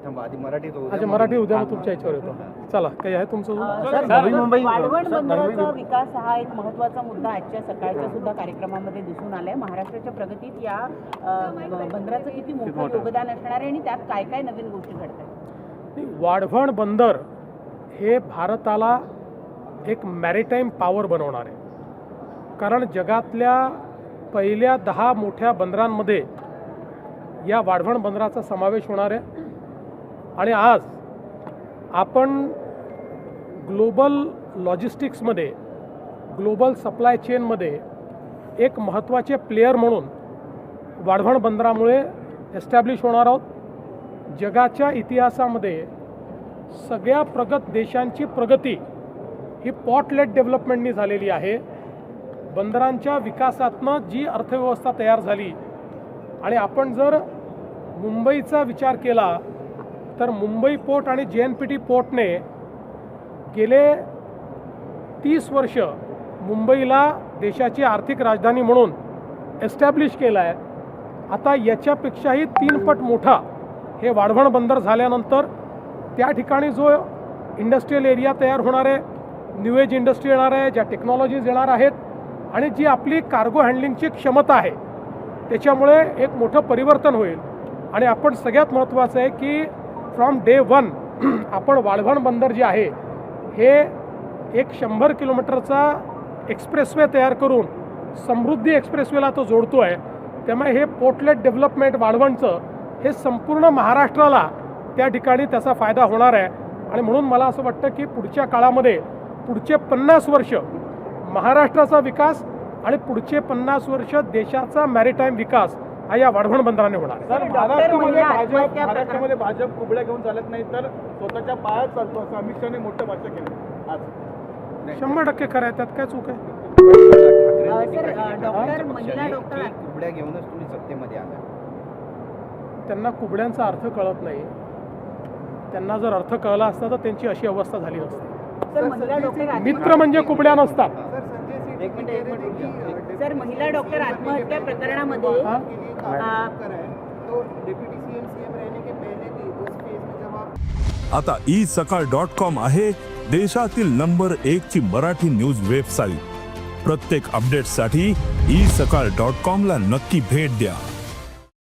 थांबा आधी मराठीत होऊ द्या. अच्छा मराठी उद्या मग तुमच्या याच्यावर येतो. चला काही आहे तुमचं? वाढवण बंदराचा विकास हा एक महत्त्वाचा मुद्दा आजच्या सकाळच्या सुद्धा कार्यक्रमामध्ये दिसून आलाय. महाराष्ट्राच्या प्रगतीत या बंदराचं किती मोठं योगदान असणार आहे आणि त्यात काय काय नवीन गोष्टी घडतात? वाढवण बंदर हे भारताला एक मॅरिटाईम पॉवर बनवणार आहे. कारण जगातल्या पहिल्या 10 मोठ्या बंदरांमध्ये या वाढवण बंदराचा समावेश होणार आहे. आणि आज आपण ग्लोबल लॉजिस्टिक्समध्ये, ग्लोबल सप्लाय चेनमध्ये एक महत्त्वाचे प्लेयर म्हणून वाढवण बंदरामुळे एस्टॅब्लिश होणार आहोत. जगाच्या इतिहासामध्ये सगळ्या प्रगत देशांची प्रगती ही पॉर्टलेट डेव्हलपमेंटनी झालेली आहे. बंदरांच्या विकासातनं जी अर्थव्यवस्था तयार झाली. आणि आपण जर मुंबईचा विचार केला तर मुंबई पोर्ट आणि JNPT पोर्टने गेले 30 वर्ष मुंबईला देशाची आर्थिक राजधानी म्हणून एस्टॅब्लिश केलं आहे. आता याच्यापेक्षाही 3 पट मोठा हे वाढवण बंदर झाल्यानंतर त्या ठिकाणी जो इंडस्ट्रियल एरिया तयार होणार आहे, न्यू एज इंडस्ट्री येणार आहे, ज्या टेक्नॉलॉजीज येणार आहेत आणि जी आपली कार्गो हँडलिंगची क्षमता आहे त्याच्यामुळे एक मोठं परिवर्तन होईल. आणि आपण सगळ्यात महत्त्वाचं आहे की फ्रॉम डे 1 आपण वाढवण बंदर जे आहे हे एक 100 किलोमीटरचा एक्सप्रेसवे तयार करून समृद्धी एक्सप्रेसवेला तो जोडतो आहे. त्यामुळे हे पोर्टलेट डेव्हलपमेंट वाढवणचं हे संपूर्ण महाराष्ट्राला त्या ठिकाणी त्याचा फायदा होणार आहे. आणि म्हणून मला असं वाटतं की पुढच्या काळामध्ये पुढचे 50 वर्ष महाराष्ट्राचा विकास आणि पुढचे 50 वर्ष देशाचा मॅरिटाईम विकास हा या वाढवण बंदराने होणार आहे. सर, महाराष्ट्रामध्ये भाजप कुबड्या घेऊन चालत नाही तर स्वतःच्या पायात चालतो असं अमित शहाने मोठं भाष्य केलं आज. 100% खरं आहे, त्यात काय चूक आहे? डॉक्टर महिला डॉक्टर कुबड्या घेऊनच तुम्ही सत्तेमध्ये आला. त्यांना कुबड्यांचा अर्थ कळत नाही. त्यांना जर अर्थ कळला असता तर त्यांची अशी अवस्था झाली नसती. सर महिला डॉक्टर मित्र म्हणजे कुबड्या नसतात. एक मिनिट सर महिला डॉक्टर आत्महत्या प्रकरणामध्ये आता isakal.com आहे देशातील नंबर 1 ची मराठी न्यूज वेबसाईट. प्रत्येक अपडेटसाठी isakal.com ला नक्की भेट द्या.